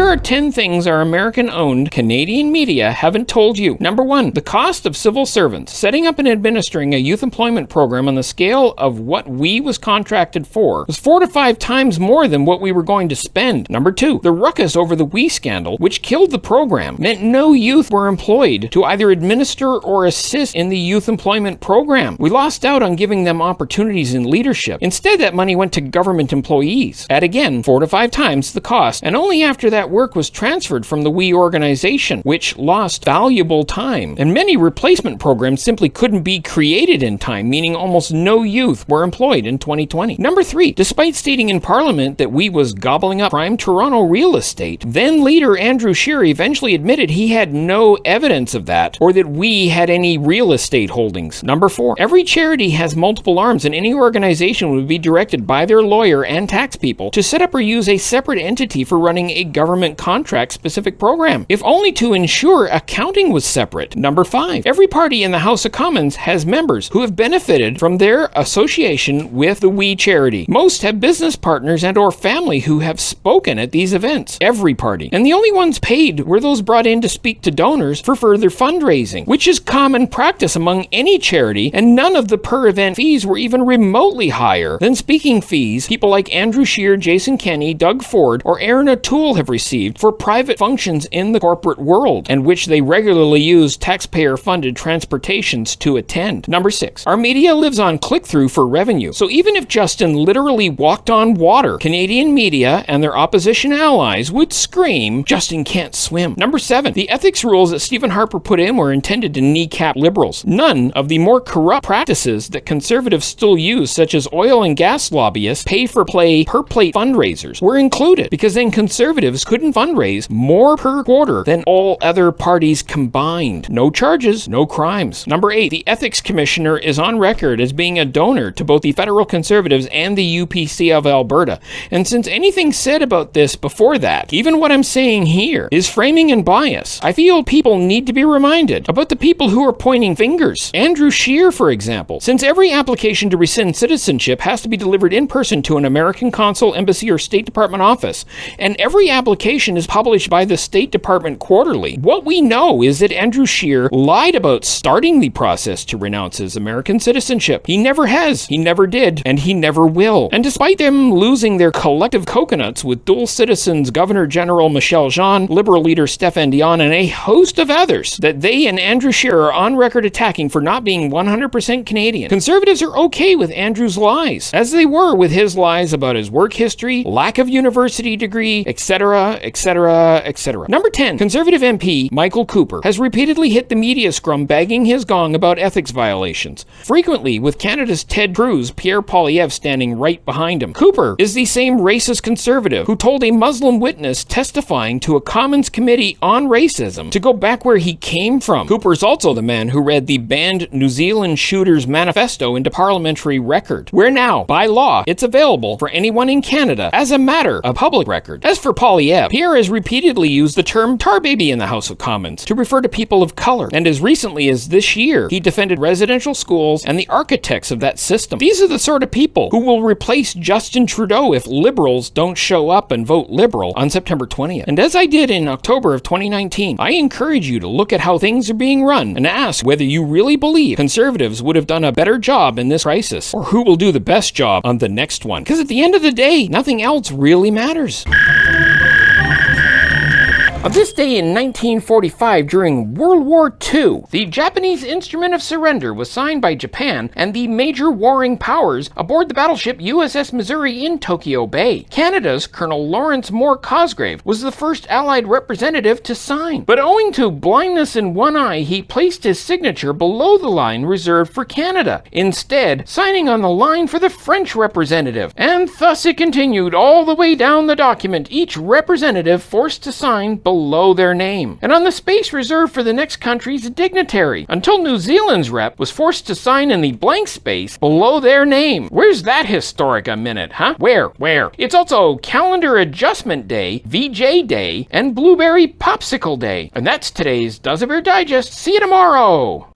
Here are 10 things our American-owned Canadian media haven't told you. Number 1, the cost of civil servants. Setting up and administering a youth employment program on the scale of what we was contracted for was 4 to 5 times more than what we were going to spend. Number 2, the ruckus over the WE scandal, which killed the program, meant no youth were employed to either administer or assist in the youth employment program. We lost out on giving them opportunities in leadership. Instead, that money went to government employees at, again, 4 to 5 times the cost, and only after that work was transferred from the WE organization, which lost valuable time. And many replacement programs simply couldn't be created in time, meaning almost no youth were employed in 2020. Number 3, despite stating in Parliament that WE was gobbling up prime Toronto real estate, then leader Andrew Scheer eventually admitted he had no evidence of that, or that WE had any real estate holdings. Number 4, every charity has multiple arms, and any organization would be directed by their lawyer and tax people to set up or use a separate entity for running a government contract-specific program, if only to ensure accounting was separate. Number 5, every party in the House of Commons has members who have benefited from their association with the WE charity. Most have business partners and or family who have spoken at these events. Every party. And the only ones paid were those brought in to speak to donors for further fundraising, which is common practice among any charity, and none of the per-event fees were even remotely higher than speaking fees people like Andrew Scheer, Jason Kenney, Doug Ford, or Aaron O'Toole have received for private functions in the corporate world, and which they regularly use taxpayer-funded transportations to attend. Number 6, our media lives on click-through for revenue. So even if Justin literally walked on water, Canadian media and their opposition allies would scream, "Justin can't swim." Number 7, the ethics rules that Stephen Harper put in were intended to kneecap liberals. None of the more corrupt practices that conservatives still use, such as oil and gas lobbyists, pay-for-play, per-plate fundraisers, were included, because then conservatives couldn't fundraise more per quarter than all other parties combined. No charges, no crimes. Number 8, the ethics commissioner is on record as being a donor to both the federal conservatives and the UPC of Alberta. And since anything said about this before that, even what I'm saying here, is framing and bias, I feel people need to be reminded about the people who are pointing fingers. Andrew Scheer, for example. Since every application to rescind citizenship has to be delivered in person to an American consul, embassy, or State Department office, and every application is published by the State Department quarterly, what we know is that Andrew Scheer lied about starting the process to renounce his American citizenship. He never has, he never did, and he never will. And despite them losing their collective coconuts with dual citizens Governor General Michel Jean, Liberal leader Stéphane Dion, and a host of others that they and Andrew Scheer are on record attacking for not being 100% Canadian, conservatives are okay with Andrew's lies, as they were with his lies about his work history, lack of university degree, etc., etc., etc. Number 10, Conservative MP Michael Cooper has repeatedly hit the media scrum banging his gong about ethics violations, frequently with Canada's Ted Cruz, Pierre Poilievre standing right behind him. Cooper is the same racist conservative who told a Muslim witness testifying to a Commons committee on racism to go back where he came from. Cooper is also the man who read the banned New Zealand Shooters Manifesto into parliamentary record, where now, by law, it's available for anyone in Canada as a matter of public record. As for Poilievre, Pierre has repeatedly used the term tar baby in the House of Commons to refer to people of color, and as recently as this year, he defended residential schools and the architects of that system. These are the sort of people who will replace Justin Trudeau if Liberals don't show up and vote Liberal on September 20th. And as I did in October of 2019, I encourage you to look at how things are being run and ask whether you really believe Conservatives would have done a better job in this crisis, or who will do the best job on the next one. Because at the end of the day, nothing else really matters. On this day in 1945, during World War II, the Japanese Instrument of Surrender was signed by Japan and the major warring powers aboard the battleship USS Missouri in Tokyo Bay. Canada's Colonel Lawrence Moore Cosgrave was the first Allied representative to sign, but owing to blindness in one eye, he placed his signature below the line reserved for Canada, instead signing on the line for the French representative. And thus it continued all the way down the document, each representative forced to sign below their name, and on the space reserved for the next country's dignitary, until New Zealand's rep was forced to sign in the blank space below their name. Where's that historic a minute, huh? Where? It's also Calendar Adjustment Day, VJ Day, and Blueberry Popsicle Day. And that's today's Duza Bear Digest. See you tomorrow!